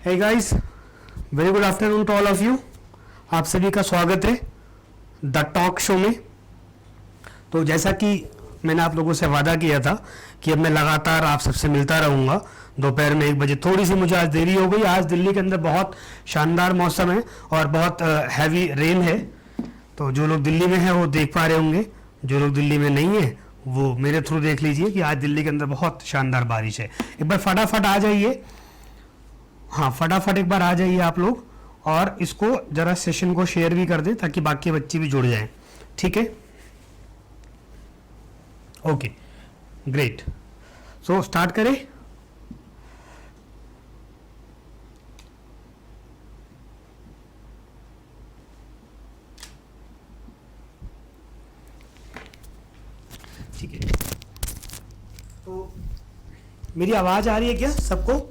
Hey guys, very good afternoon to all of you. आप सभी का स्वागत है द टॉक शो में। तो जैसा कि मैंने आप लोगों से वादा किया था कि अब मैं लगातार आप सबसे मिलता रहूँगा दोपहर में 1 बजे। थोड़ी सी मुझे आज देरी हो गई। आज दिल्ली के अंदर बहुत शानदार मौसम है और बहुत हैवी रेन है। तो जो लोग दिल्ली में हैं वो देख पा रहे होंगे, जो लोग दिल्ली में नहीं है वो मेरे थ्रू देख लीजिए कि आज दिल्ली के अंदर बहुत शानदार बारिश है। एक बार फटाफट आ जाइए, हाँ फटाफट एक बार आ जाइए आप लोग, और इसको जरा सेशन को शेयर भी कर दें ताकि बाकी बच्चे भी जुड़ जाएं। ठीक है, ओके ग्रेट। सो स्टार्ट करें। ठीक है, तो मेरी आवाज आ रही है क्या सबको?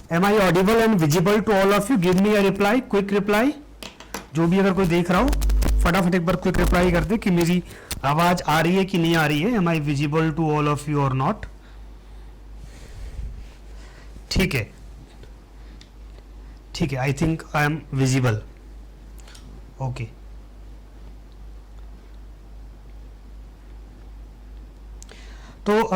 Am I audible and visible to all of you? Give me a reply, quick reply। जो भी अगर कोई देख रहा हो फटाफट एक बार क्विक रिप्लाई कर दे कि मेरी आवाज आ रही है कि नहीं आ रही है। Am I visible to all of you or not? ठीक है, ठीक है, I think I am visible. Okay, तो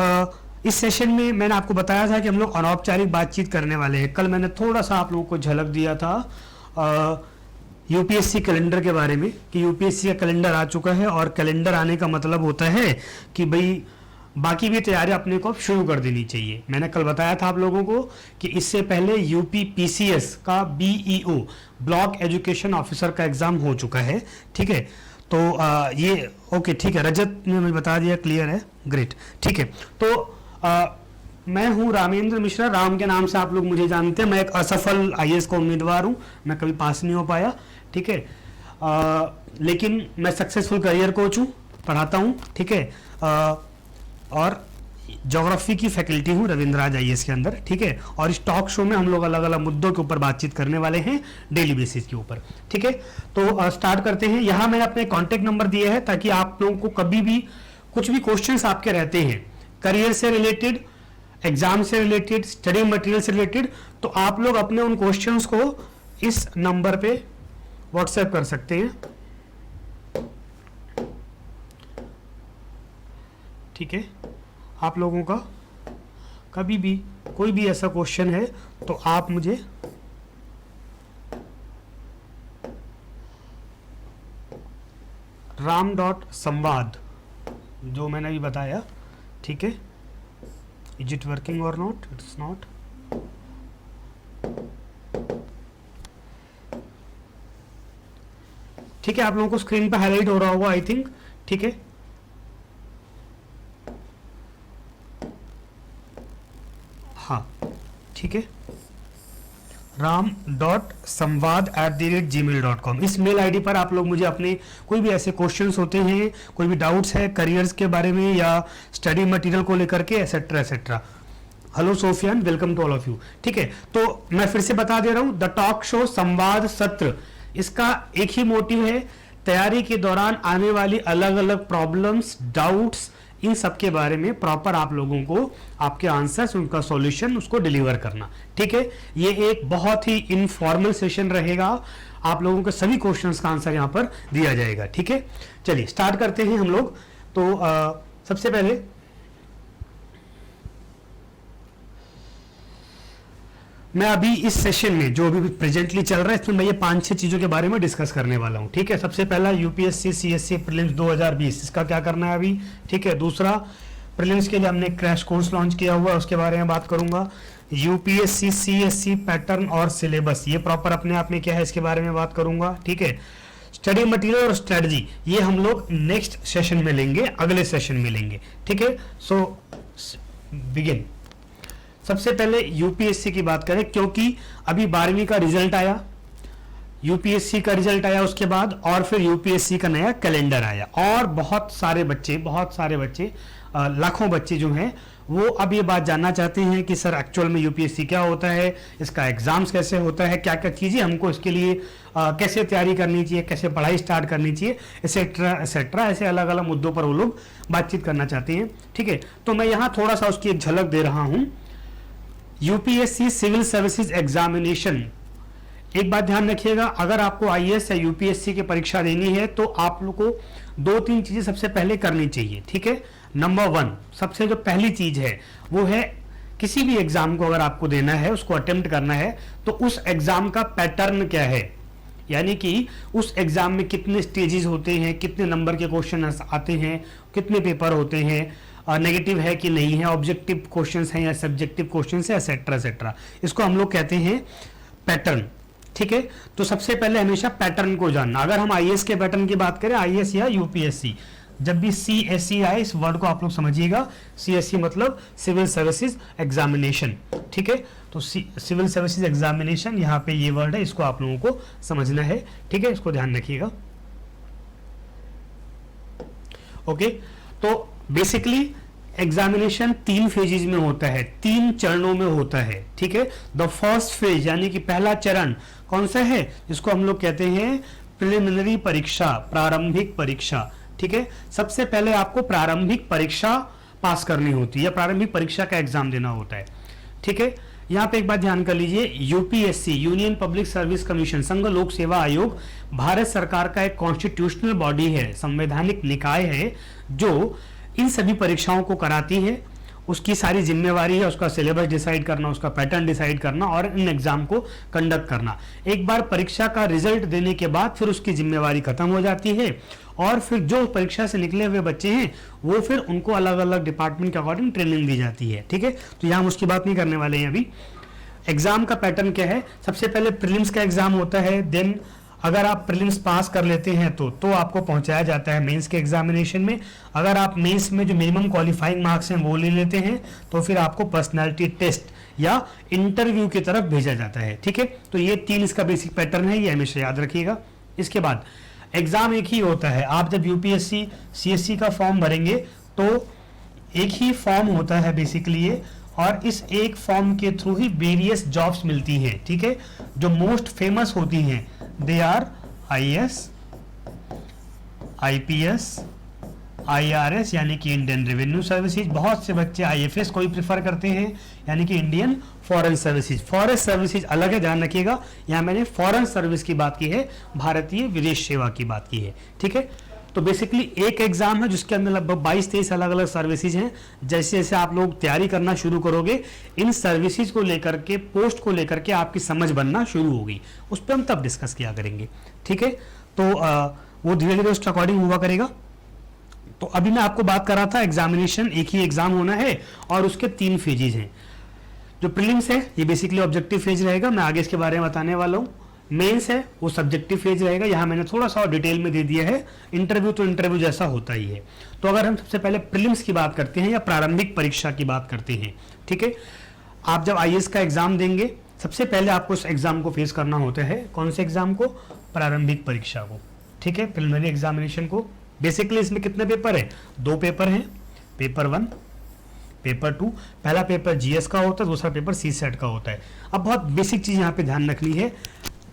इस सेशन में मैंने आपको बताया था कि हम लोग अनौपचारिक बातचीत करने वाले हैं। कल मैंने थोड़ा सा आप लोगों को झलक दिया था यूपीएससी कैलेंडर के बारे में कि यूपीएससी का कैलेंडर आ चुका है, और कैलेंडर आने का मतलब होता है कि भाई बाकी भी तैयारी अपने को शुरू कर देनी चाहिए। मैंने कल बताया था आप लोगों को कि इससे पहले यूपी पीसीएस का बीईओ ब्लॉक एजुकेशन ऑफिसर का एग्जाम हो चुका है। ठीक है, तो ये ओके ठीक है, रजत ने मुझे बता दिया, क्लियर है, ग्रेट। ठीक है, तो मैं हूं रामेंद्र मिश्रा, राम के नाम से आप लोग मुझे जानते हैं। मैं एक असफल आईएएस का उम्मीदवार हूं, मैं कभी पास नहीं हो पाया। ठीक है, लेकिन मैं सक्सेसफुल करियर कोच हूं, पढ़ाता हूं। ठीक है, और ज्योग्राफी की फैकल्टी हूं रविंद्राज आईएएस के अंदर। ठीक है, और इस टॉक शो में हम लोग अलग अलग मुद्दों के ऊपर बातचीत करने वाले हैं डेली बेसिस के ऊपर। ठीक है, तो स्टार्ट करते हैं। यहाँ मैंने अपने कॉन्टेक्ट नंबर दिए हैं ताकि आप लोगों को कभी भी कुछ भी क्वेश्चंस आपके रहते हैं करियर से रिलेटेड, एग्जाम से रिलेटेड, स्टडी मटेरियल से रिलेटेड, तो आप लोग अपने उन क्वेश्चंस को इस नंबर पे व्हाट्सएप कर सकते हैं। ठीक है, आप लोगों का कभी भी कोई भी ऐसा क्वेश्चन है तो आप मुझे ram.samvad जो मैंने अभी बताया, ठीक है, इज इट वर्किंग और नॉट, इट्स नॉट। ठीक है, आप लोगों को स्क्रीन पे हाईलाइट हो रहा होगा आई थिंक। ठीक है, हाँ ठीक है, ram.samvad@gmail.com इस मेल आईडी पर आप लोग मुझे अपने कोई भी ऐसे क्वेश्चंस होते हैं, कोई भी डाउट्स है करियर्स के बारे में या स्टडी मटेरियल को लेकर के etcetera etcetera. Hello Sufiyan, welcome to all of you. ठीक है, तो मैं फिर से बता दे रहा हूं, द टॉक शो संवाद सत्र, इसका एक ही मोटिव है, तैयारी के दौरान आने वाली अलग अलग प्रॉब्लम्स, डाउट्स, इन सब के बारे में प्रॉपर आप लोगों को आपके आंसर्स, उनका सॉल्यूशन, उसको डिलीवर करना। ठीक है, ये एक बहुत ही इनफॉर्मल सेशन रहेगा, आप लोगों के सभी क्वेश्चंस का आंसर यहां पर दिया जाएगा। ठीक है, चलिए स्टार्ट करते हैं हम लोग। तो सबसे पहले मैं अभी इस सेशन में जो अभी प्रेजेंटली चल रहा है इसमें मैं ये 5-6 चीजों के बारे में डिस्कस करने वाला हूं। ठीक है, सबसे पहला यूपीएससी सीएससी प्रीलिम्स 2020, इसका क्या करना है अभी। ठीक है, दूसरा प्रीलिम्स के लिए हमने क्रैश कोर्स लॉन्च किया हुआ है, उसके बारे में बात करूंगा। यूपीएससी सीएससी पैटर्न और सिलेबस, ये प्रॉपर अपने आप में क्या है इसके बारे में बात करूंगा। ठीक है, स्टडी मटेरियल और स्ट्रेटजी, ये हम लोग नेक्स्ट सेशन में लेंगे, अगले सेशन में लेंगे। ठीक है, सो बिगिन। सबसे पहले यूपीएससी की बात करें, क्योंकि अभी 12वीं का रिजल्ट आया, यूपीएससी का रिजल्ट आया उसके बाद, और फिर यूपीएससी का नया कैलेंडर आया, और बहुत सारे बच्चे लाखों बच्चे जो हैं वो अब ये बात जानना चाहते हैं कि सर एक्चुअल में यूपीएससी क्या होता है, इसका एग्जाम्स कैसे होता है, क्या क्या चीज़ें हमको इसके लिए कैसे तैयारी करनी चाहिए, कैसे पढ़ाई स्टार्ट करनी चाहिए, एसेट्रा एसेट्रा, ऐसे अलग अलग मुद्दों पर वो लोग बातचीत करना चाहते हैं। ठीक है, तो मैं यहाँ थोड़ा सा उसकी एक झलक दे रहा हूँ। यूपीएससी सिविल सर्विसेज एग्जामिनेशन, एक बात ध्यान रखिएगा, अगर आपको आईएएस या यूपीएससी की परीक्षा देनी है तो आप लोग को 2-3 चीजें सबसे पहले करनी चाहिए, ठीक है। नंबर 1, सबसे जो पहली चीज है वो है, किसी भी एग्जाम को अगर आपको देना है, उसको अटेम्प्ट करना है, तो उस एग्जाम का पैटर्न क्या है, यानी कि उस एग्जाम में कितने स्टेजेस होते हैं, कितने नंबर के क्वेश्चन आते हैं, कितने पेपर होते हैं, नेगेटिव है कि नहीं है, ऑब्जेक्टिव क्वेश्चंस हैं या सब्जेक्टिव क्वेश्चंस है, एटसेट्रा एटसेट्रा, इसको हम लोग कहते हैं पैटर्न, ठीक है। तो सबसे पहले हमेशा पैटर्न को जानना। अगर हम आईएएस के पैटर्न की बात करें, आईएएस या यूपीएससी, जब भी सीएससी आए, इस वर्ड को आप लोग समझिएगा, सीएससी मतलब सिविल सर्विसेज एग्जामिनेशन, ठीक है। तो सिविल सर्विसेज एग्जामिनेशन, यहाँ पे ये वर्ड है, इसको आप लोगों को समझना है, ठीक है, इसको ध्यान रखिएगा। ओके, तो बेसिकली एग्जामिनेशन 3 फेजेज में होता है, 3 चरणों में होता है, ठीक है। द फर्स्ट फेज यानी कि पहला चरण कौन सा है, जिसको हम लोग कहते हैं प्रिलिमिनरी परीक्षा, प्रारंभिक परीक्षा, ठीक है। सबसे पहले आपको प्रारंभिक परीक्षा पास करनी होती है, या प्रारंभिक परीक्षा का एग्जाम देना होता है, ठीक है। यहाँ पे एक बात ध्यान कर लीजिए, UPSC union public service commission, संघ लोक सेवा आयोग, भारत सरकार का एक कॉन्स्टिट्यूशनल बॉडी है, संवैधानिक निकाय है, जो इन सभी परीक्षाओं को कराती है। उसकी सारी जिम्मेवारी है उसका सिलेबस डिसाइड करना, उसका पैटर्न डिसाइड करना और इन एग्जाम को कंडक्ट करना। एक बार परीक्षा का रिजल्ट देने के बाद फिर उसकी जिम्मेवारी खत्म हो जाती है, और फिर जो परीक्षा से निकले हुए बच्चे हैं वो फिर उनको अलग अलग डिपार्टमेंट के अकॉर्डिंग ट्रेनिंग दी जाती है, ठीक है। तो यहाँ हम उसकी बात नहीं करने वाले हैं अभी। एग्जाम का पैटर्न क्या है, सबसे पहले प्रीलिम्स का एग्जाम होता है, देन अगर आप प्रीलिम्स पास कर लेते हैं तो आपको पहुंचाया जाता है मेंस के एग्जामिनेशन में। अगर आप मेंस में जो मिनिमम क्वालिफाइंग मार्क्स हैं वो ले लेते हैं तो फिर आपको पर्सनालिटी टेस्ट या इंटरव्यू की तरफ भेजा जाता है, ठीक है। तो ये 3 इसका बेसिक पैटर्न है, ये हमेशा याद रखिएगा। इसके बाद एग्जाम एक ही होता है, आप जब यूपीएससी सीएससी का फॉर्म भरेंगे तो एक ही फॉर्म होता है बेसिकली ये, और इस एक फॉर्म के थ्रू ही वेरियस जॉब्स मिलती हैं, ठीक है। जो मोस्ट फेमस होती हैं they are IAS, IPS, IRS यानी कि इंडियन रेवेन्यू सर्विसेज। बहुत से बच्चे आईएफएस को ही प्रेफर करते हैं, यानी कि Indian foreign services. Foreign services अलग है, ध्यान रखिएगा, यहाँ मैंने फॉरेन सर्विस की बात की है, भारतीय विदेश सेवा की बात की है, ठीक है। तो बेसिकली एक एग्जाम है जिसके अंदर लगभग 22-23 अलग अलग सर्विसेज हैं। जैसे जैसे आप लोग तैयारी करना शुरू करोगे, इन सर्विसेज को लेकर के, पोस्ट को लेकर के आपकी समझ बनना शुरू होगी, उस पर हम तब डिस्कस किया करेंगे, ठीक है। तो वो धीरे धीरे उसके अकॉर्डिंग हुआ करेगा। तो अभी मैं आपको बात कर रहा था, एग्जामिनेशन एक ही एग्जाम होना है और उसके 3 फेजेज हैं। जो प्रीलिम्स है ये बेसिकली ऑब्जेक्टिव फेज रहेगा, मैं आगे इसके बारे में बताने वाला हूँ। मेंस है वो सब्जेक्टिव फेज रहेगा, यहाँ मैंने थोड़ा सा डिटेल में दे दिया है। इंटरव्यू तो इंटरव्यू जैसा होता ही है। तो अगर हम सबसे पहले प्रीलिम्स की बात करते हैं या प्रारंभिक परीक्षा की बात करते हैं, ठीक है। आप जब आईएएस का एग्जाम देंगे, सबसे पहले आपको उस एग्जाम को फेस करना होता है। कौन से एग्जाम को? प्रारंभिक परीक्षा को, ठीक है, प्रिलिमिनरी एग्जामिनेशन को। बेसिकली इसमें कितने पेपर है? 2 पेपर हैं, पेपर 1, पेपर 2। पहला पेपर जीएस का होता है, दूसरा पेपर सीसेट का होता है। अब बहुत बेसिक चीज यहाँ पे ध्यान रखनी है,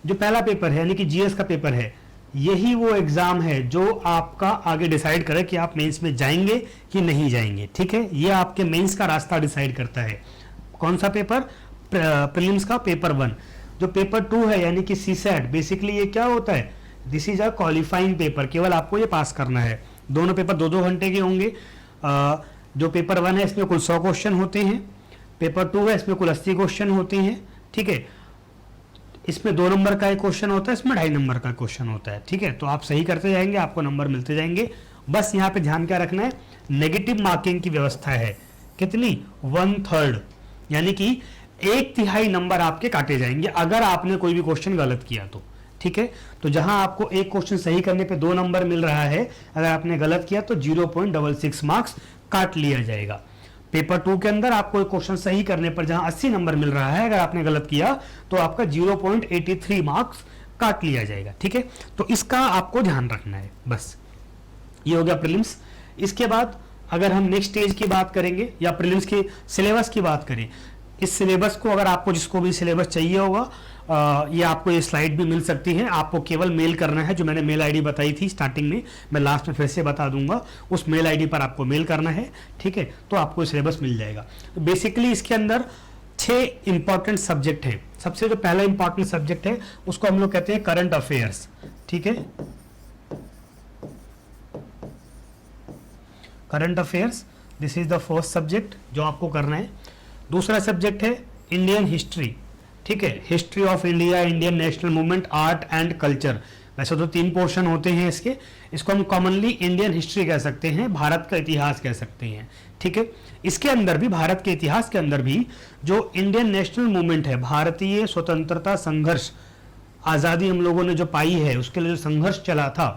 जो पहला पेपर है यानी कि जीएस का पेपर है, यही वो एग्जाम है जो आपका आगे डिसाइड करे कि आप मेंस में जाएंगे कि नहीं जाएंगे, ठीक है। ये आपके मेंस का रास्ता डिसाइड करता है। कौन सा पेपर? प्रीलिम्स का पेपर 1। जो पेपर 2 है यानी कि सीसेट, बेसिकली ये क्या होता है? This is a qualifying paper, केवल आपको ये पास करना है। दोनों पेपर 2-2 घंटे के होंगे। जो पेपर 1 है इसमें कुल 100 क्वेश्चन होते हैं, पेपर 2 है इसमें कुल 80 क्वेश्चन होते हैं, ठीक है। इसमें 2 नंबर का एक क्वेश्चन होता है, इसमें 2.5 नंबर का क्वेश्चन होता है, ठीक है। तो आप सही करते जाएंगे, आपको नंबर मिलते जाएंगे। बस यहाँ पे ध्यान क्या रखना है, नेगेटिव मार्किंग की व्यवस्था है। कितनी? 1/3, यानी कि 1/3 नंबर आपके काटे जाएंगे अगर आपने कोई भी क्वेश्चन गलत किया तो, ठीक है। तो जहां आपको एक क्वेश्चन सही करने पे 2 नंबर मिल रहा है, अगर आपने गलत किया तो 0.66 मार्क्स काट लिया जाएगा। पेपर 2 के अंदर आपको एक क्वेश्चन सही करने पर जहां 80 नंबर मिल रहा है, अगर आपने गलत किया तो आपका 0.83 मार्क्स काट लिया जाएगा, ठीक है। तो इसका आपको ध्यान रखना है। बस ये हो गया प्रीलिम्स। इसके बाद अगर हम नेक्स्ट स्टेज की बात करेंगे या प्रीलिम्स के सिलेबस की बात करें, इस सिलेबस को अगर आपको जिसको भी सिलेबस चाहिए होगा, ये आपको ये स्लाइड भी मिल सकती है। आपको केवल मेल करना है, जो मैंने मेल आईडी बताई थी स्टार्टिंग में, मैं लास्ट में फिर से बता दूंगा। उस मेल आईडी पर आपको मेल करना है, ठीक है। तो आपको सिलेबस मिल जाएगा। तो बेसिकली इसके अंदर 6 6 इंपॉर्टेंट सब्जेक्ट है। सबसे जो पहला इंपॉर्टेंट सब्जेक्ट है उसको हम लोग कहते हैं करंट अफेयर्स, ठीक है, current affairs, this is the first subject जो आपको करना है। दूसरा सब्जेक्ट है इंडियन हिस्ट्री, ठीक है, history of India, Indian national movement, art and culture. वैसे तो 3 पोर्शन होते हैं इसके, इसको हम कॉमनली इंडियन हिस्ट्री कह सकते हैं, भारत का इतिहास कह सकते हैं, ठीक है। इसके अंदर भी, भारत के इतिहास के अंदर भी जो इंडियन नेशनल मूवमेंट है, भारतीय स्वतंत्रता संघर्ष, आज़ादी हम लोगों ने जो पाई है उसके लिए जो संघर्ष चला था,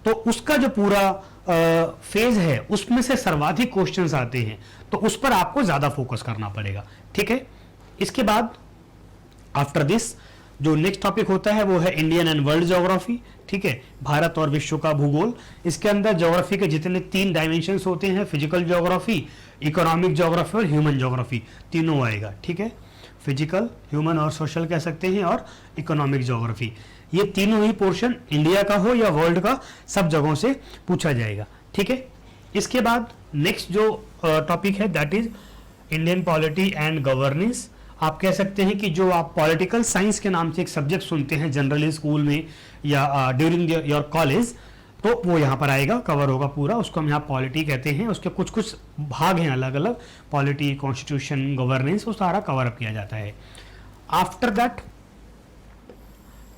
तो उसका जो पूरा फेज है उसमें से सर्वाधिक क्वेश्चंस आते हैं, तो उस पर आपको ज्यादा फोकस करना पड़ेगा, ठीक है। इसके बाद आफ्टर दिस जो नेक्स्ट टॉपिक होता है वो है इंडियन एंड वर्ल्ड ज्योग्राफी, ठीक है, भारत और विश्व का भूगोल। इसके अंदर ज्योग्राफी के जितने 3 डायमेंशंस होते हैं, फिजिकल ज्योग्राफी, इकोनॉमिक ज्योग्राफी और ह्यूमन ज्योग्राफी, तीनों आएगा, ठीक है, फिजिकल, ह्यूमन और सोशल कह सकते हैं, और इकोनॉमिक ज्योग्राफी। ये तीनों ही पोर्शन इंडिया का हो या वर्ल्ड का, सब जगहों से पूछा जाएगा, ठीक है। इसके बाद नेक्स्ट जो टॉपिक है that is Indian polity and governance. आप कह सकते हैं कि जो आप पॉलिटिकल साइंस के नाम से एक सब्जेक्ट सुनते हैं जनरली स्कूल में या ड्यूरिंग योर कॉलेज, तो वो यहाँ पर आएगा, कवर होगा पूरा, उसको हम यहाँ पॉलिटी कहते हैं। उसके कुछ कुछ भाग हैं अलग अलग, पॉलिटी, कॉन्स्टिट्यूशन, गवर्नेंस, वो सारा कवर अप किया जाता है। After that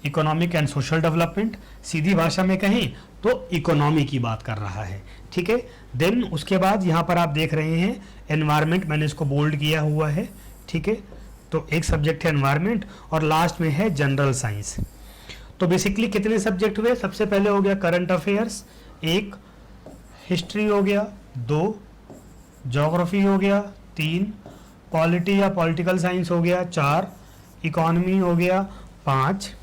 economic and social development, सीधी भाषा में कहें तो इकोनॉमी की बात कर रहा है, ठीक है। देन उसके बाद यहाँ पर आप देख रहे हैं एनवायरमेंट, मैंने इसको बोल्ड किया हुआ है, ठीक है, तो एक सब्जेक्ट है एनवायरमेंट, और लास्ट में है जनरल साइंस। तो बेसिकली कितने सब्जेक्ट हुए? सबसे पहले हो गया करंट अफेयर्स, 1 हिस्ट्री हो गया, 2 ज्योग्राफी हो गया, 3 पॉलिटी या पॉलिटिकल साइंस हो गया, 4 इकोनॉमी हो गया, 5,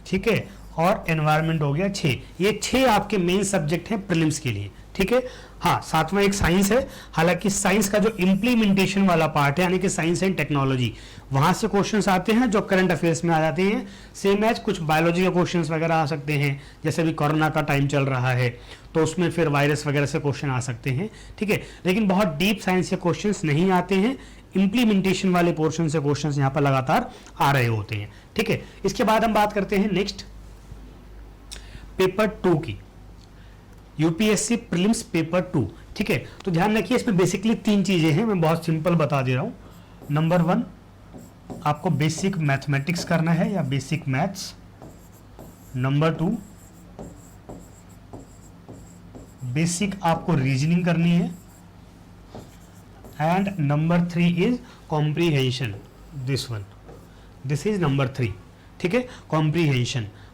ठीक है, और एनवायरनमेंट हो गया 6। ये 6 आपके मेन सब्जेक्ट हैं प्रीलिम्स के लिए, ठीक है। हाँ, 7वां एक साइंस है, हालांकि साइंस का जो इम्प्लीमेंटेशन वाला पार्ट है, यानी कि साइंस एंड टेक्नोलॉजी, वहां से क्वेश्चंस आते हैं जो करंट अफेयर्स में आ जाते हैं। सेम एज कुछ बायोलॉजी के क्वेश्चंस वगैरह आ सकते हैं, जैसे भी कोरोना का टाइम चल रहा है तो उसमें फिर वायरस वगैरह से क्वेश्चन आ सकते हैं, ठीक है। लेकिन बहुत डीप साइंस के क्वेश्चंस नहीं आते हैं, इम्प्लीमेंटेशन वाले पोर्शन से क्वेश्चंस यहाँ पर लगातार आ रहे होते हैं, ठीक है। इसके बाद हम बात करते हैं नेक्स्ट पेपर 2 की, यूपीएससी प्रीलिम्स पेपर 2, ठीक है। तो ध्यान रखिए इसमें बेसिकली 3 चीजें हैं, मैं बहुत सिंपल बता दे रहा हूं। नंबर 1 आपको बेसिक मैथमेटिक्स करना है या बेसिक मैथ्स। नंबर 2 बेसिक आपको रीजनिंग करनी है, and number 3 is comprehension, this is number 3, ठीक है।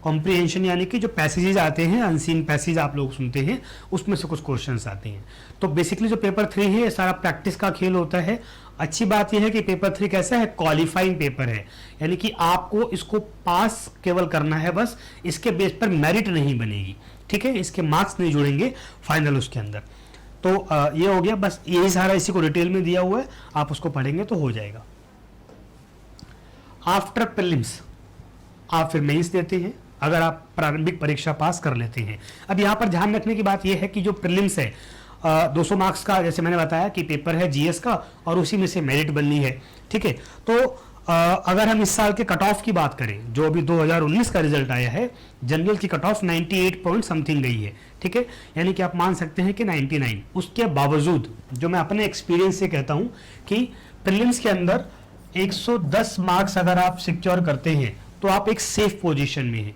कॉम्प्रीहेंशन यानी कि जो पैसेजेस आते हैं, अनसीन पैसेज आप लोग सुनते हैं, उसमें से कुछ क्वेश्चंस आते हैं। तो बेसिकली जो पेपर 3 है ये सारा प्रैक्टिस का खेल होता है। अच्छी बात यह है कि पेपर 3 कैसा है, क्वालिफाइंग पेपर है, यानी कि आपको इसको पास केवल करना है बस, इसके बेस पर मेरिट नहीं बनेगी, ठीक है, इसके मार्क्स नहीं जुड़ेंगे फाइनल उसके अंदर। तो ये हो गया, बस यही सारा इसी को डिटेल में दिया हुआ है, आप उसको पढ़ेंगे तो हो जाएगा। आफ्टर प्रीलिम्स आप फिर मेंस देते हैं, अगर आप प्रारंभिक परीक्षा पास कर लेते हैं। अब यहाँ पर ध्यान रखने की बात यह है कि जो प्रीलिम्स है 200 मार्क्स का, जैसे मैंने बताया कि पेपर है जीएस का, और उसी में से मेरिट बननी है, ठीक है। तो अगर हम इस साल के कट ऑफ की बात करें, जो अभी 2019 का रिजल्ट आया है, जनरल की कट ऑफ 98 पॉइंट समथिंग गई है, ठीक है, यानी कि आप मान सकते हैं कि 99। उसके बावजूद जो मैं अपने एक्सपीरियंस से कहता हूं कि प्रीलिम्स के अंदर 110 मार्क्स अगर आप सिक्योर करते हैं तो आप एक सेफ पोजीशन में हैं।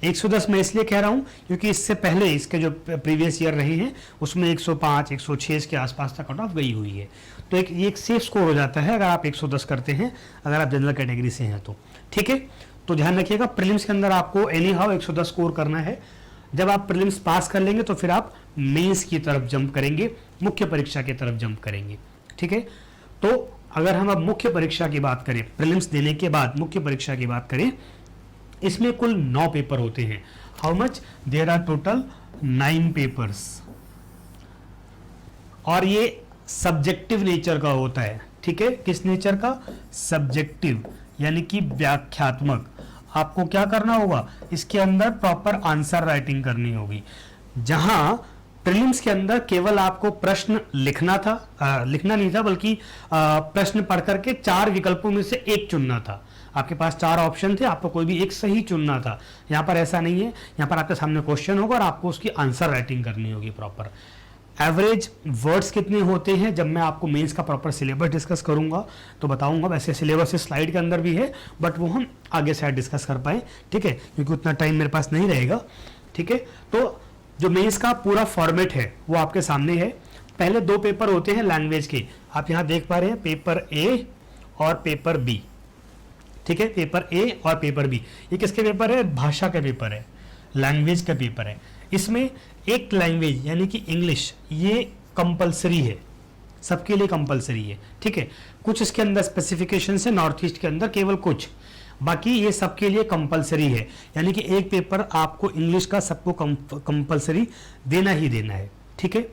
110 मैं इसलिए कह रहा हूं क्योंकि इससे पहले इसके जो प्रीवियस ईयर रहे हैं उसमें 105, 106 के आसपास तक कट ऑफ गई हुई है। तो ये एक सेफ स्कोर हो जाता है अगर आप 110 करते हैं, अगर आप जनरल कैटेगरी से हैं तो, ठीक है। तो ध्यान रखिएगा प्रीलिम्स के अंदर आपको एनी हाउ 110 स्कोर करना है। जब आप प्रीलिम्स पास कर लेंगे तो फिर आप मेंस की तरफ जंप करेंगे, मुख्य परीक्षा की तरफ जंप करेंगे, ठीक है। तो अगर हम अब मुख्य परीक्षा की बात करें, प्रीलिम्स देने के बाद मुख्य परीक्षा की बात करें, इसमें कुल 9 पेपर होते हैं। How much? There are total 9 papers, और ये सब्जेक्टिव नेचर का होता है, ठीक है। किस नेचर का? सब्जेक्टिव, यानी कि व्याख्यात्मक। आपको क्या करना होगा, इसके अंदर प्रॉपर आंसर राइटिंग करनी होगी। जहां प्रीलिम्स के अंदर केवल आपको प्रश्न लिखना था, लिखना नहीं था बल्कि प्रश्न पढ़ करके 4 विकल्पों में से एक चुनना था। आपके पास 4 ऑप्शन थे, आपको कोई भी एक सही चुनना था। यहाँ पर ऐसा नहीं है, यहाँ पर आपके सामने क्वेश्चन होगा और आपको उसकी आंसर राइटिंग करनी होगी प्रॉपर। एवरेज वर्ड्स कितने होते हैं जब मैं आपको मेंस का प्रॉपर सिलेबस डिस्कस करूंगा तो बताऊंगा। वैसे सिलेबस इस स्लाइड के अंदर भी है, बट वो हम आगे शायद डिस्कस कर पाए, ठीक है, क्योंकि उतना टाइम मेरे पास नहीं रहेगा, ठीक है। तो जो मेंस का पूरा फॉर्मेट है वो आपके सामने है। पहले 2 पेपर होते हैं लैंग्वेज के, आप यहाँ देख पा रहे हैं, पेपर ए और पेपर बी, ठीक है, पेपर ए और पेपर बी। ये किसके पेपर है? भाषा का पेपर है, लैंग्वेज का पेपर है। इसमें एक लैंग्वेज यानी कि इंग्लिश ये कंपलसरी है, सबके लिए कंपलसरी है, ठीक है। कुछ इसके अंदर स्पेसिफिकेशन है नॉर्थ ईस्ट के अंदर, केवल कुछ, बाकी ये सबके लिए कंपलसरी है। यानी कि एक पेपर आपको इंग्लिश का सबको कंपलसरी देना ही देना है, ठीक है।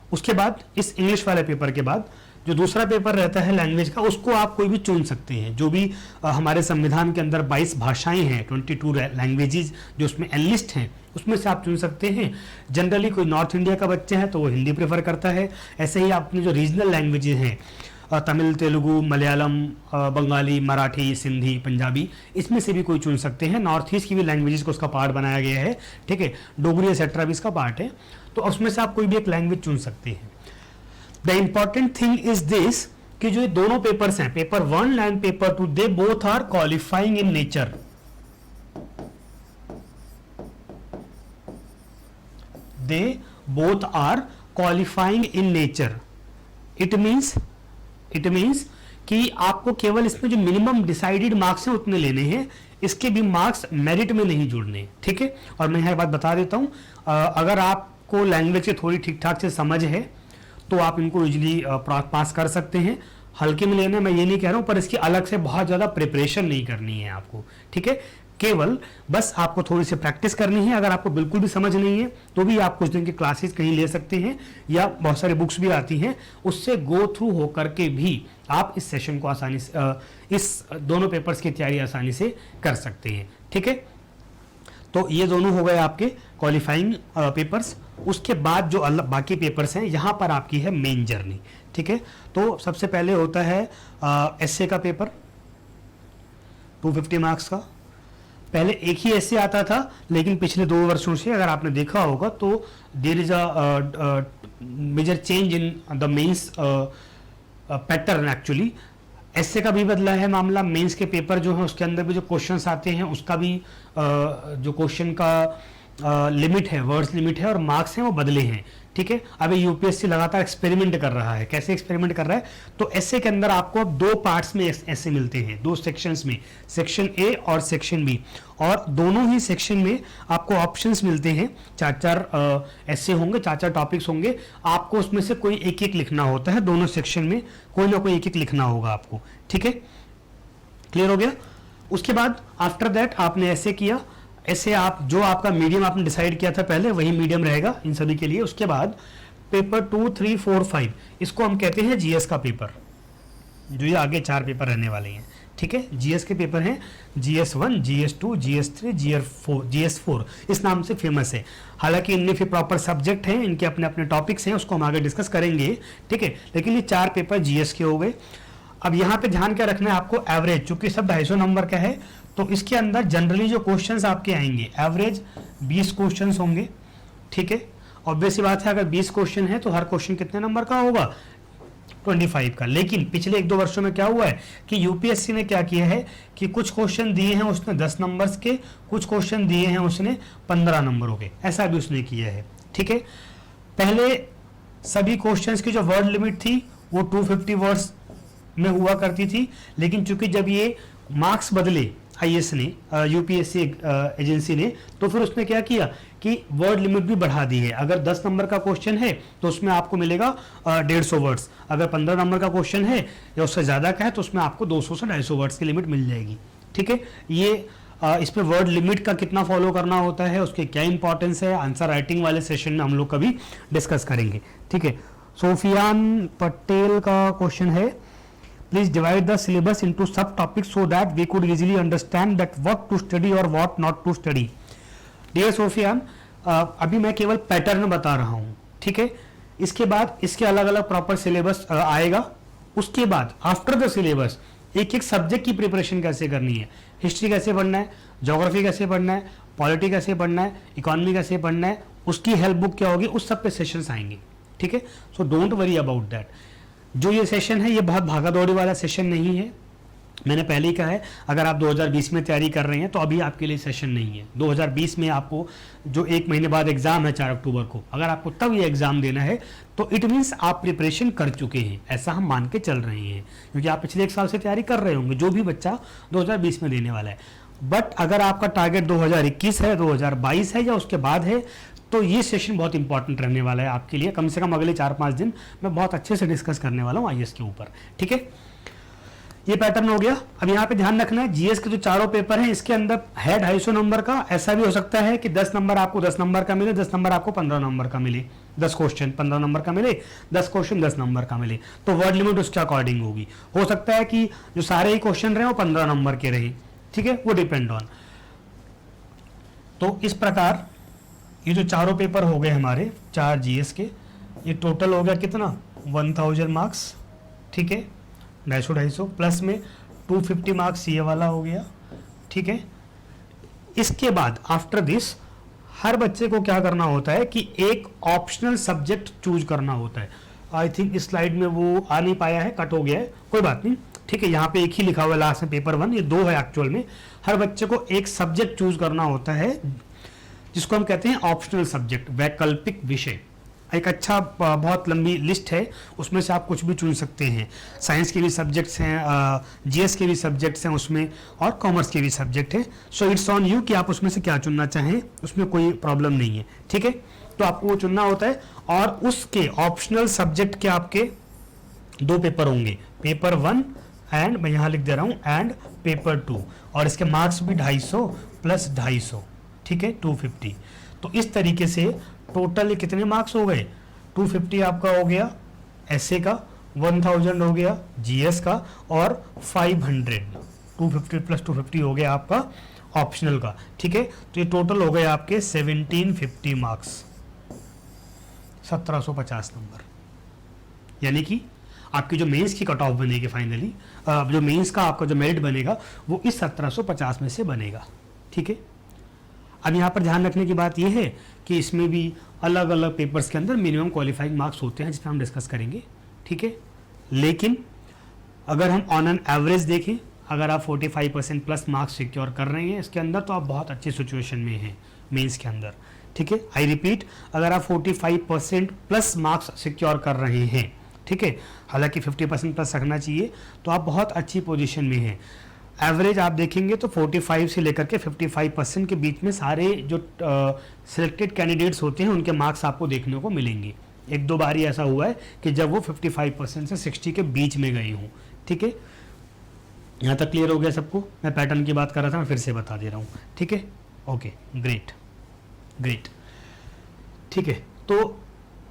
उसके बाद इस इंग्लिश वाले पेपर के बाद जो दूसरा पेपर रहता है लैंग्वेज का, उसको आप कोई भी चुन सकते हैं। जो भी हमारे संविधान के अंदर 22 भाषाएं हैं, 22 लैंग्वेजेस जो उसमें एनलिस्ट हैं, उसमें से आप चुन सकते हैं। जनरली कोई नॉर्थ इंडिया का बच्चा है तो वो हिंदी प्रेफर करता है। ऐसे ही अपने जो रीजनल लैंग्वेजेस हैं, तमिल, तेलुगु, मलयालम, बंगाली, मराठी, सिंधी, पंजाबी, इसमें से भी कोई चुन सकते हैं। नॉर्थ ईस्ट की भी लैंग्वेजेस को उसका पार्ट बनाया गया है, ठीक है, डोगरी एक्सेट्रा भी इसका पार्ट है, तो उसमें से आप कोई भी एक लैंग्वेज चुन सकते हैं। The important thing is this कि जो ये दोनों पेपर्स हैं, paper 1 and paper 2, they both are qualifying in nature. They both are qualifying in nature. It means कि आपको केवल इसमें जो मिनिमम डिसाइडेड मार्क्स हैं उतने लेने हैं, इसके भी मार्क्स मेरिट में नहीं जुड़ने, ठीक है। और मैं यह बात बता देता हूं, अगर आपको लैंग्वेज की थोड़ी ठीक ठाक से समझ है तो आप इनको इजीली पास कर सकते हैं। हल्के में लेना मैं ये नहीं कह रहा हूं, पर इसकी अलग से बहुत ज्यादा प्रिपरेशन नहीं करनी है आपको, ठीक है। केवल बस आपको थोड़ी सी प्रैक्टिस करनी है। अगर आपको बिल्कुल भी समझ नहीं है तो भी आप कुछ दिन की क्लासेस कहीं ले सकते हैं, या बहुत सारी बुक्स भी आती हैं, उससे गो थ्रू होकर के भी आप इस सेशन को आसानी से, इस दोनों पेपर्स की तैयारी आसानी से कर सकते हैं, ठीक है। तो ये दोनों हो गए आपके क्वालिफाइंग पेपर्स। उसके बाद जो बाकी पेपर्स हैं, यहाँ पर आपकी है मेन जर्नी, ठीक है। तो सबसे पहले होता है एसए का पेपर, 250 मार्क्स का। पहले एक ही एसए आता था, लेकिन पिछले 2 वर्षों से अगर आपने देखा होगा तो there is a major change in the mains pattern. Actually essay का भी बदला है मामला, मेंस के पेपर जो है उसके अंदर भी जो क्वेश्चंस आते हैं उसका भी जो क्वेश्चन का लिमिट है, वर्ड्स लिमिट है और मार्क्स हैं वो बदले हैं, ठीक है। अभी यूपीएससी लगातार एक्सपेरिमेंट कर रहा है। कैसे एक्सपेरिमेंट कर रहा है? तो एसए के अंदर आपको अब 2 पार्ट्स में ऐसे मिलते हैं, 2 सेक्शंस में, सेक्शन ए और सेक्शन बी, और दोनों ही सेक्शन में आपको ऑप्शंस मिलते हैं। 4 ऐसे होंगे, 4 टॉपिक्स होंगे, आपको उसमें से कोई एक लिखना होता है। दोनों सेक्शन में कोई ना कोई एक लिखना होगा आपको, ठीक है। क्लियर हो गया? उसके बाद आफ्टर दैट आपने ऐसे किया, ऐसे आप जो आपका मीडियम आपने डिसाइड किया था पहले वही मीडियम रहेगा इन सभी के लिए। उसके बाद पेपर 2, 3, 4, 5 इसको हम कहते हैं जीएस का पेपर, जो ये आगे 4 पेपर रहने वाले हैं, ठीक है। जीएस के पेपर हैं GS1, GS2, GS3, GS4, इस नाम से फेमस है। हालांकि इनमें फिर प्रॉपर सब्जेक्ट हैं, इनके अपने अपने टॉपिक्स हैं, उसको हम आगे डिस्कस करेंगे, ठीक है। लेकिन ये 4 पेपर जीएस के हो गए। अब यहाँ पे ध्यान क्या रखना है आपको, एवरेज, चूंकि सब 250 नंबर का है तो इसके अंदर जनरली जो क्वेश्चंस आपके आएंगे एवरेज 20 क्वेश्चंस होंगे, ठीक है। ऑब्वियस सी बात है, अगर 20 क्वेश्चन है तो हर क्वेश्चन कितने नंबर का होगा? 25 का। लेकिन पिछले 1-2 वर्षों में क्या हुआ है कि यूपीएससी ने क्या किया है कि कुछ क्वेश्चन दिए हैं उसने 10 नंबर्स के, कुछ क्वेश्चन दिए हैं उसने 15 नंबरों के, ऐसा भी उसने किया है, ठीक है। पहले सभी क्वेश्चंस की जो वर्ड लिमिट थी वो 250 वर्ड्स में हुआ करती थी, लेकिन चूंकि जब ये मार्क्स बदले आईएएस ने, यूपीएससी एजेंसी ने, तो फिर उसने क्या किया कि वर्ड लिमिट भी बढ़ा दी है। अगर 10 नंबर का क्वेश्चन है तो उसमें आपको मिलेगा 150 वर्ड्स, अगर 15 नंबर का क्वेश्चन है या उससे ज़्यादा का है तो उसमें आपको 200 से 250 वर्ड्स की लिमिट मिल जाएगी, ठीक है। ये इसमें वर्ड लिमिट का कितना फॉलो करना होता है, उसके क्या इंपॉर्टेंस है, आंसर राइटिंग वाले सेशन में हम लोग कभी डिस्कस करेंगे, ठीक है। सोफियान पटेल का क्वेश्चन है, please divide the syllabus into subtopics so that we could easily understand that what to study or what not to study. Dear Sofian, अभी मैं केवल पैटर्न बता रहा हूँ, ठीक है। इसके बाद इसके अलग अलग प्रॉपर सिलेबस आएगा। उसके बाद आफ्टर द सिलेबस एक एक सब्जेक्ट की प्रिपरेशन कैसे करनी है, हिस्ट्री कैसे पढ़ना है, ज्योग्राफी कैसे पढ़ना है, पॉलिटी कैसे पढ़ना है, इकोनॉमी कैसे पढ़ना है, उसकी हेल्प बुक क्या होगी, उस सब पे सेशंस आएंगे, ठीक है। So don't worry about that. जो ये सेशन है ये बहुत भागा दौड़ी वाला सेशन नहीं है। मैंने पहले ही कहा है, अगर आप 2020 में तैयारी कर रहे हैं तो अभी आपके लिए सेशन नहीं है। 2020 में आपको जो 1 महीने बाद एग्जाम है 4 अक्टूबर को, अगर आपको तब ये एग्जाम देना है तो इट मीन्स आप प्रिपरेशन कर चुके हैं, ऐसा हम मान के चल रहे हैं, क्योंकि आप पिछले 1 साल से तैयारी कर रहे होंगे, जो भी बच्चा 2020 में देने वाला है। बट अगर आपका टारगेट 2021 है, 2022 है या उसके बाद है, तो ये सेशन बहुत इंपॉर्टेंट रहने वाला है आपके लिए। कम से कम अगले 4-5 दिन मैं बहुत अच्छे से डिस्कस करने वाला हूँ आईएएस के ऊपर, ठीक है। ये पैटर्न हो गया। अब यहाँ पे ध्यान रखना है, जीएस के जो चारों पेपर हैं इसके अंदर है 250 नंबर का। ऐसा भी हो सकता है कि 10 नंबर आपको 10 नंबर का मिले, 10 नंबर आपको 15 नंबर का मिले, 10 क्वेश्चन 15 नंबर का मिले, 10 क्वेश्चन 10 नंबर का मिले, तो वर्ड लिमिट उसके अकॉर्डिंग होगी। हो सकता है कि जो सारे ही क्वेश्चन रहे वो 15 नंबर के रहे, ठीक है, वो डिपेंड ऑन। तो इस प्रकार ये जो चारों पेपर हो गए हमारे 4 जीएस के, ये टोटल हो गया कितना, 1000 मार्क्स, ठीक है, 250 प्लस में 250 मार्क्स ये वाला हो गया, ठीक है। इसके बाद आफ्टर दिस हर बच्चे को क्या करना होता है कि एक ऑप्शनल सब्जेक्ट चूज करना होता है। आई थिंक इस स्लाइड में वो आ नहीं पाया है, कट हो गया है, कोई बात नहीं, ठीक है। यहाँ पे एक ही लिखा हुआ है लास्ट में पेपर 1, ये 2 है एक्चुअल में। हर बच्चे को एक सब्जेक्ट चूज करना होता है जिसको हम कहते हैं ऑप्शनल सब्जेक्ट, वैकल्पिक विषय। एक अच्छा बहुत लंबी लिस्ट है, उसमें से आप कुछ भी चुन सकते हैं। साइंस के भी सब्जेक्ट्स हैं, जीएस के भी सब्जेक्ट्स हैं उसमें, और कॉमर्स के भी सब्जेक्ट है। सो इट्स ऑन यू कि आप उसमें से क्या चुनना चाहें, उसमें कोई प्रॉब्लम नहीं है, ठीक है। तो आपको वो चुनना होता है, और उसके ऑप्शनल सब्जेक्ट के आपके 2 पेपर होंगे, पेपर 1 एंड मैं यहाँ लिख दे रहा हूँ एंड पेपर 2, और इसके मार्क्स भी 250 प्लस 250, ठीक है, 250। तो इस तरीके से टोटल कितने मार्क्स हो गए, 250 आपका हो गया एसए का, 1000 हो गया जीएस का, और 500 250 प्लस 250 हो गया आपका ऑप्शनल का, ठीक है। तो ये टोटल हो गए आपके 1750 मार्क्स, 1750 नंबर। यानी कि आपकी जो मेंस की कट ऑफ बनेगी फाइनली, जो मेंस का आपका जो मेरिट बनेगा वो इस 1750 में से बनेगा, ठीक है। अब यहाँ पर ध्यान रखने की बात यह है कि इसमें भी अलग अलग पेपर्स के अंदर मिनिमम क्वालिफाइंग मार्क्स होते हैं, जिसमें हम डिस्कस करेंगे, ठीक है। लेकिन अगर हम ऑन एन एवरेज देखें, अगर आप 45% प्लस मार्क्स सिक्योर कर रहे हैं इसके अंदर, तो आप बहुत अच्छी सिचुएशन में हैं मेंस के अंदर, ठीक है। आई रिपीट, अगर आप 45% प्लस मार्क्स सिक्योर कर रहे हैं, ठीक है, हालांकि 50% प्लस रखना चाहिए, तो आप बहुत अच्छी पोजीशन में हैं। एवरेज आप देखेंगे तो 45 से लेकर के 55% के बीच में सारे जो सिलेक्टेड कैंडिडेट्स होते हैं उनके मार्क्स आपको देखने को मिलेंगे। 1-2 बार ही ऐसा हुआ है कि जब वो 55% से 60 के बीच में गए हों, ठीक है। यहाँ तक क्लियर हो गया सबको? मैं पैटर्न की बात कर रहा था, मैं फिर से बता दे रहा हूँ, ठीक है। ओके, ग्रेट ग्रेट, ठीक है। तो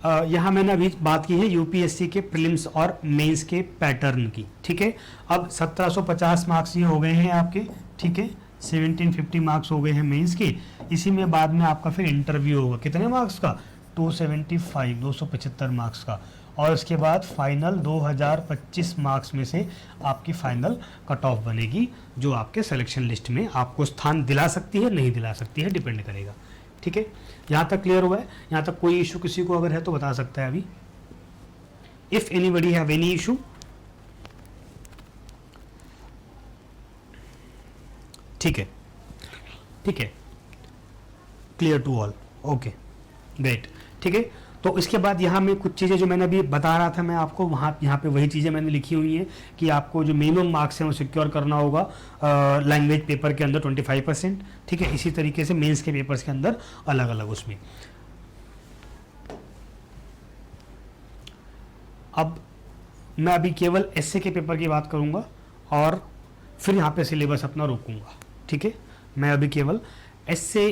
यहाँ मैंने अभी बात की है यूपीएससी के प्रीलिम्स और मेंस के पैटर्न की, ठीक है। अब 1750 मार्क्स ये हो गए हैं आपके, ठीक है, 1750 मार्क्स हो गए हैं मेंस के। इसी में बाद में आपका फिर इंटरव्यू होगा, कितने मार्क्स का, 275 275 मार्क्स का, और उसके बाद फाइनल 2025 मार्क्स में से आपकी फाइनल कट ऑफ बनेगी, जो आपके सिलेक्शन लिस्ट में आपको स्थान दिला सकती है, नहीं दिला सकती है, डिपेंड करेगा, ठीक है। यहाँ तक क्लियर हुआ है? यहाँ तक कोई इशू किसी को अगर है तो बता सकता है अभी, if anybody have any issue. ठीक है, ठीक है, clear to all, okay great, ठीक है। तो इसके बाद यहाँ में कुछ चीज़ें जो मैंने अभी बता रहा था मैं आपको, वहाँ यहाँ पे वही चीज़ें मैंने लिखी हुई हैं कि आपको जो मिनिमम मार्क्स हैं वो सिक्योर करना होगा लैंग्वेज पेपर के अंदर 25%, ठीक है। इसी तरीके से मेंस के पेपर्स के अंदर अलग अलग उसमें। अब मैं अभी केवल एसए के पेपर की बात करूँगा और फिर यहाँ पे सिलेबस अपना रोकूँगा, ठीक है। मैं अभी केवल एसए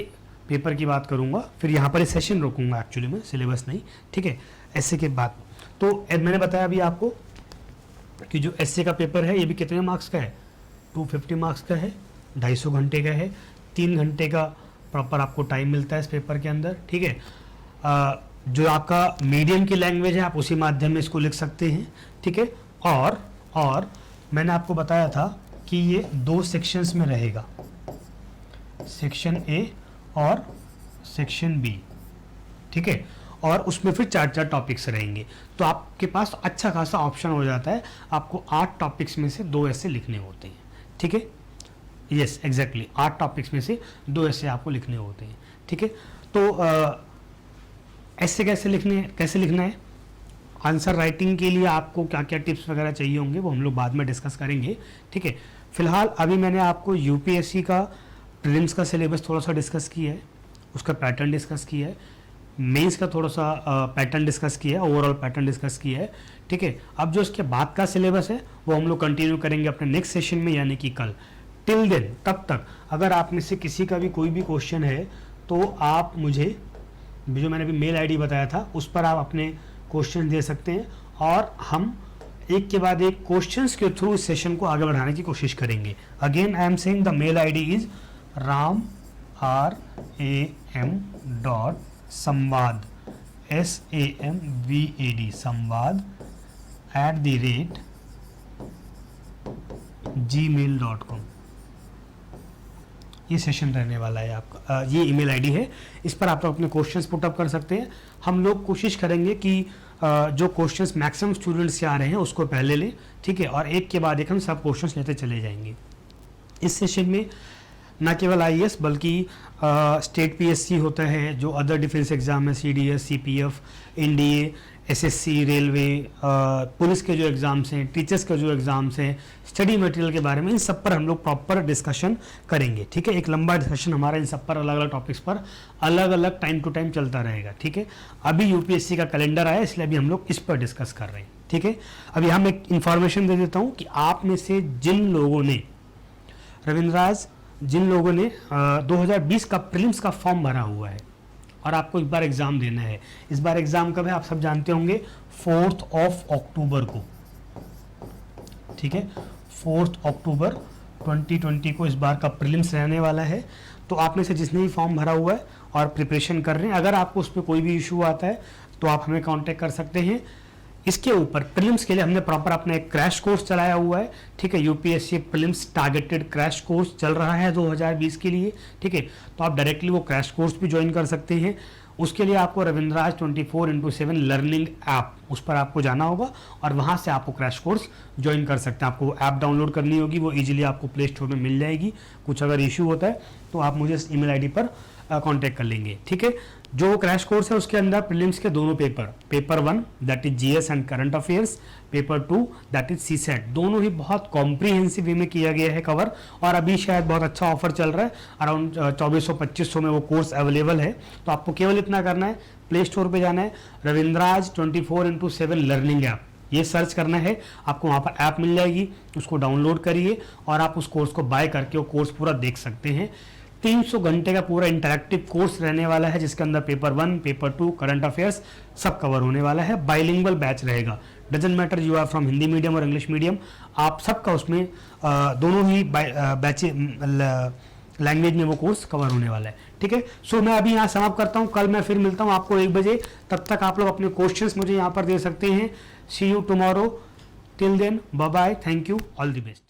पेपर की बात करूंगा, फिर यहाँ पर सेशन रोकूंगा एक्चुअली में, सिलेबस नहीं, ठीक है। एसए के बाद तो मैंने बताया अभी आपको कि जो एसए का पेपर है ये भी कितने मार्क्स का है, 250 मार्क्स का है, 250 घंटे का है, 3 घंटे का प्रॉपर आपको टाइम मिलता है इस पेपर के अंदर, ठीक है। जो आपका मीडियम की लैंग्वेज है आप उसी माध्यम में इसको लिख सकते हैं, ठीक है। और मैंने आपको बताया था कि ये 2 सेक्शंस में रहेगा, सेक्शन ए और सेक्शन बी, ठीक है। और उसमें फिर 4 टॉपिक्स रहेंगे, तो आपके पास अच्छा खासा ऑप्शन हो जाता है। आपको 8 टॉपिक्स में से 2 ऐसे लिखने होते हैं, ठीक है। यस एग्जैक्टली 8 टॉपिक्स में से 2 ऐसे आपको लिखने होते हैं, ठीक है। तो ऐसे कैसे लिखना है। आंसर राइटिंग के लिए आपको क्या क्या टिप्स वगैरह चाहिए होंगे वो हम लोग बाद में डिस्कस करेंगे, ठीक है। फिलहाल अभी मैंने आपको यूपीएससी का प्रीलिम्स का सिलेबस थोड़ा सा डिस्कस किया है, उसका पैटर्न डिस्कस किया है, मेंस का थोड़ा सा पैटर्न डिस्कस किया है, ओवरऑल पैटर्न डिस्कस किया है, ठीक है। अब जो इसके बाद का सिलेबस है वो हम लोग कंटिन्यू करेंगे अपने नेक्स्ट सेशन में, यानी कि कल। टिल देन, तब तक अगर आप में से किसी का भी कोई भी क्वेश्चन है तो आप मुझे, जो मैंने अभी मेल आईडी बताया था उस पर आप अपने क्वेश्चन दे सकते हैं, और हम एक के बाद एक क्वेश्चंस के थ्रू इस सेशन को आगे बढ़ाने की कोशिश करेंगे। Again I am saying the mail ID is ram@samvad SAMVAD संवाद @gmail.com। ये सेशन रहने वाला है आपका, ये ईमेल आईडी है, इस पर आप लोग अपने क्वेश्चंस पुट अप कर सकते हैं। हम लोग कोशिश करेंगे कि जो क्वेश्चंस मैक्सिमम स्टूडेंट्स से आ रहे हैं उसको पहले लें, ठीक है, और एक के बाद एक हम सब क्वेश्चंस लेते चले जाएंगे। इस सेशन में ना केवल आईएएस बल्कि स्टेट पीएससी होता है, जो अदर डिफेंस एग्जाम है, CDS, CPF, NDA, SSC, railway, police के जो एग्ज़ाम्स हैं, टीचर्स के जो एग्ज़ाम्स हैं, स्टडी मटेरियल के बारे में, इन सब पर हम लोग प्रॉपर डिस्कशन करेंगे, ठीक है। एक लंबा डिस्कशन हमारा इन सब पर अलग अलग टॉपिक्स पर अलग अलग टाइम टू टाइम चलता रहेगा, ठीक है। अभी यूपीएससी का कैलेंडर आया इसलिए अभी हम लोग इस पर डिस्कस कर रहे हैं, ठीक है। अभी हम एक इन्फॉर्मेशन दे देता हूँ कि आप में से जिन लोगों ने रविंद्राज 2020 का प्रीलिम्स का फॉर्म भरा हुआ है और आपको एक बार एग्ज़ाम देना है, इस बार एग्ज़ाम कब है आप सब जानते होंगे, 4 अक्टूबर को, ठीक है। 4 अक्टूबर 2020 को इस बार का प्रीलिम्स रहने वाला है। तो आप में से जिसने भी फॉर्म भरा हुआ है और प्रिपरेशन कर रहे हैं, अगर आपको उस पर कोई भी इशू आता है तो आप हमें कांटेक्ट कर सकते हैं। इसके ऊपर प्रीलिम्स के लिए हमने प्रॉपर अपना एक क्रैश कोर्स चलाया हुआ है, ठीक है। UPSC prelims targeted crash course चल रहा है 2020 के लिए, ठीक है। तो आप डायरेक्टली वो क्रैश कोर्स भी ज्वाइन कर सकते हैं। उसके लिए आपको रविंद्राज 24/7 लर्निंग ऐप, उस पर आपको जाना होगा और वहाँ से आपको क्रैश कोर्स ज्वाइन कर सकते हैं। आपको ऐप डाउनलोड करनी होगी, वो इजीली आपको प्ले स्टोर में मिल जाएगी। कुछ अगर इशू होता है तो आप मुझे इस ईमेल आईडी पर कांटेक्ट कर लेंगे, ठीक है। जो क्रैश कोर्स है उसके अंदर प्रीलिम्स के दोनों paper 1 that is GS and current affairs, paper 2 that is CSAT, दोनों ही बहुत कॉम्प्रिहेंसिव वे में किया गया है कवर। और अभी शायद बहुत अच्छा ऑफर चल रहा है, अराउंड 2400-2500 में वो कोर्स अवेलेबल है। तो आपको केवल इतना करना है, प्ले स्टोर पे जाना है, रविंद्राज 24/7 लर्निंग ऐप, ये सर्च करना है, आपको वहाँ पर ऐप मिल जाएगी, उसको डाउनलोड करिए और आप उस कोर्स को बाय करके वो कोर्स पूरा देख सकते हैं। 300 घंटे का पूरा इंटरैक्टिव कोर्स रहने वाला है, जिसके अंदर पेपर 1, पेपर 2, करंट अफेयर्स सब कवर होने वाला है। बाइलिंगुअल बैच रहेगा, doesn't matter you are from Hindi medium और इंग्लिश मीडियम, आप सबका उसमें दोनों ही बैच लैंग्वेज में वो कोर्स कवर होने वाला है, ठीक है। सो मैं अभी यहाँ समाप्त करता हूँ, कल मैं फिर मिलता हूँ आपको 1 बजे। तब तक आप लोग अपने क्वेश्चंस मुझे यहाँ पर दे सकते हैं। See you tomorrow, till then bye bye, thank you, all the best.